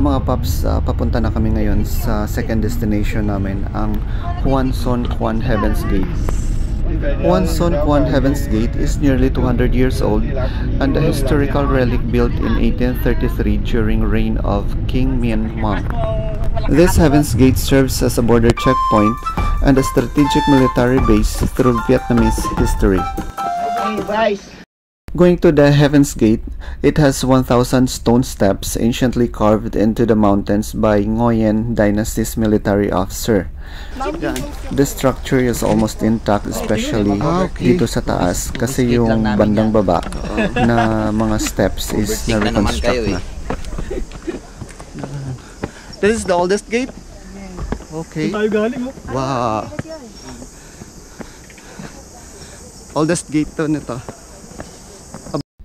mga paps, papunta na kami ngayon sa second destination namin, ang Huan Son Quan Heaven's Gate. Huan Son Quan Heaven's Gate is nearly 200 years old and a historical relic built in 1833 during reign of King Mian Mang. This Heaven's Gate serves as a border checkpoint and a strategic military base through Vietnamese history. Going to the Heaven's Gate, it has 1,000 stone steps anciently carved into the mountains by Nguyen Dynasty's military officer. This structure is almost intact, especially dito sa taas, kasi yung bandang baba na mga steps is na-reconstruct na. This is the oldest gate? Okay. Wow. Oldest gate to nito.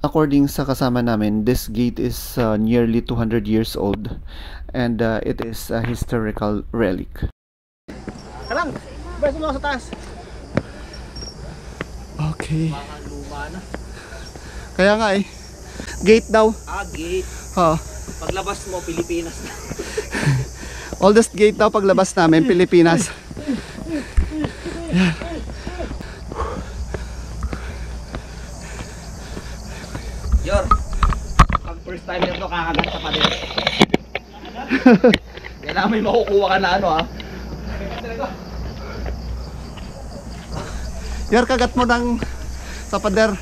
According sa kasama namin, this gate is nearly 200 years old and it is a historical relic. Kalang! Beso mo sa taas! Okay. Kaya nga eh. Gate daw. Gate. Paglabas mo, Pilipinas na. Oldest gate daw paglabas namin, Pilipinas. Yan. Yor, pag first time nito kakagat sa pader. Kailangan may makukuha ka na ano ha. Yor, kagat mo ng sa pader.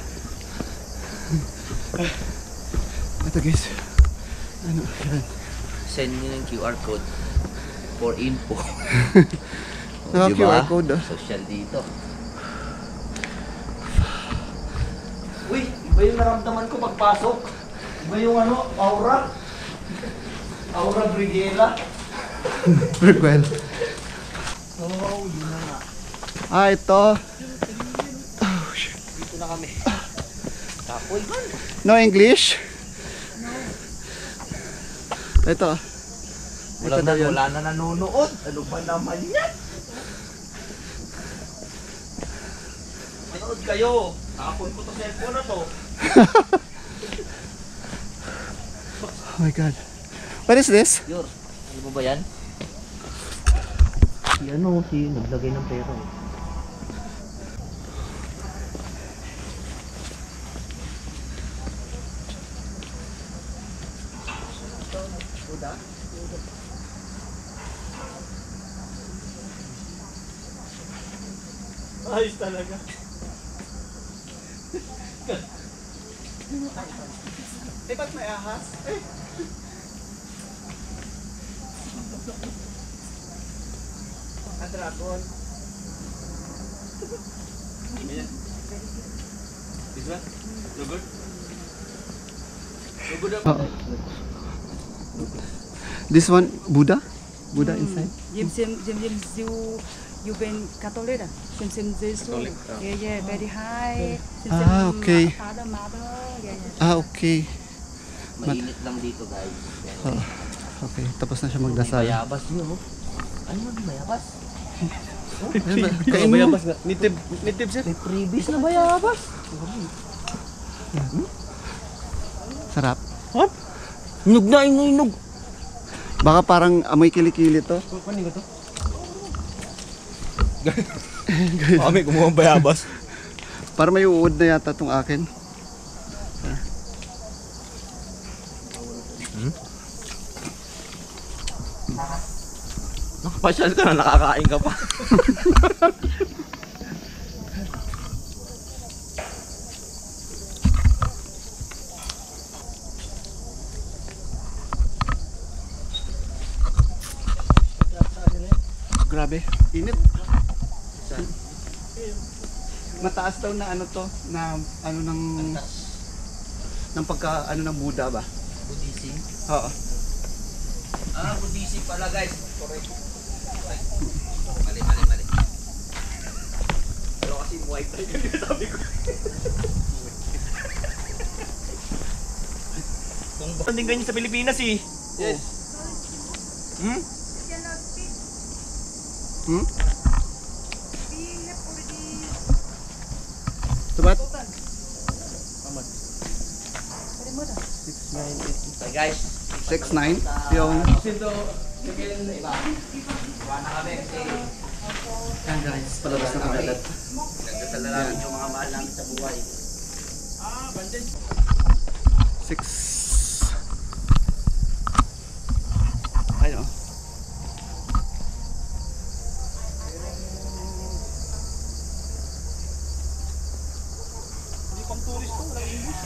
Ito guys. Ano, yan. Send nyo ng QR code for info. No, diba? QR code. Social dito. Uy, iba yung naramdaman ko pagpasok. Iba yung ano, aura. Aura Brigela. Briguel. Oh, yun na nga. Ito. Oh, shit. Dito na kami. Tapoy man. No English? No. Ito. Wala na nanonood. Ano ba naman yan? Manood kayo. Nakapon ko to cellphone na to. Oh my god. What is this? Yor, ano ba yan? Si naglagay ng pera eh. Ayos talaga. Ba't may ahas? Ang dragon. This one? No good? No good? This one, Buddha? Buddha inside? You been Catholic? Sim Jesus. Yeah, very high. Okay. Father, mother. Okay. Mainit lang dito guys. Okay, tapos na siya magdasal. Mayabas yun. Ano man mayabas? Kain mo. Mayabas nga. Nitib sir. May previous na mayabas. Sarap. What? Inog na, inog. Baka parang amoy kilikili to. Paano ko to? Kami kumuha ang bayabas. Para may uod na yata itong akin. Nakapasyal ka na, nakakain ka pa. Grabe, init. Mataas daw na ano to, na ano ng pagka ano ng Buddha ba? Buddhism? Oo. Buddhism pala guys. Correct. Mali. Pero kasi Muay Thai yung sabi ko. Kung bakit din ganyan sa Pilipinas eh. Yes. Tubat? So guys, 6'9", yung... Yan guys, palabas na kami agad. Nagdasal na namin yung mga mahal namin sa buhay. 6. Ayun. Hindi pang tourist to, walang English.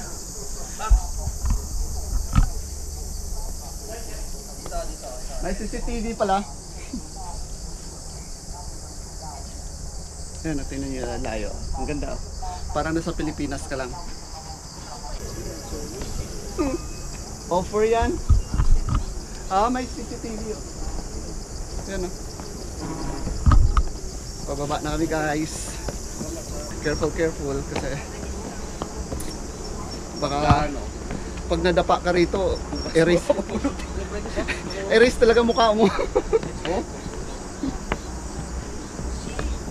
May CCTV pala. Ayan, tingnan nyo yung layo. Ang ganda. Parang nasa Pilipinas ka lang. Offer yan. May CCTV. Ayan o. Pababa na kami guys. Careful, careful. Kasi baka pag nadapa ka rito, erase. Erase talaga mukha mo.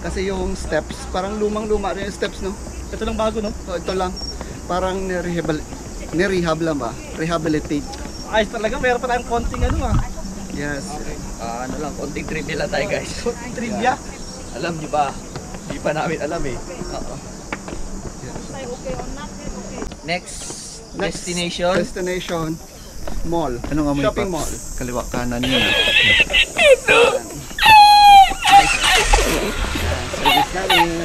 Kasi yung steps, parang lumang-luma rin yung steps, no? Ito lang bago, no? Ito lang. Parang nirehab lang ba? Rehabilitate. Ayos talaga, meron pa tayong konting ano ah. Yes. Ano lang, konting trivia lang tayo guys. Trivia. Alam niyo ba? Hindi pa namin alam eh. Next destination. Destination. Mall. Ano nga mo Shopping mall. Kaliwa kanan yun. Service namin.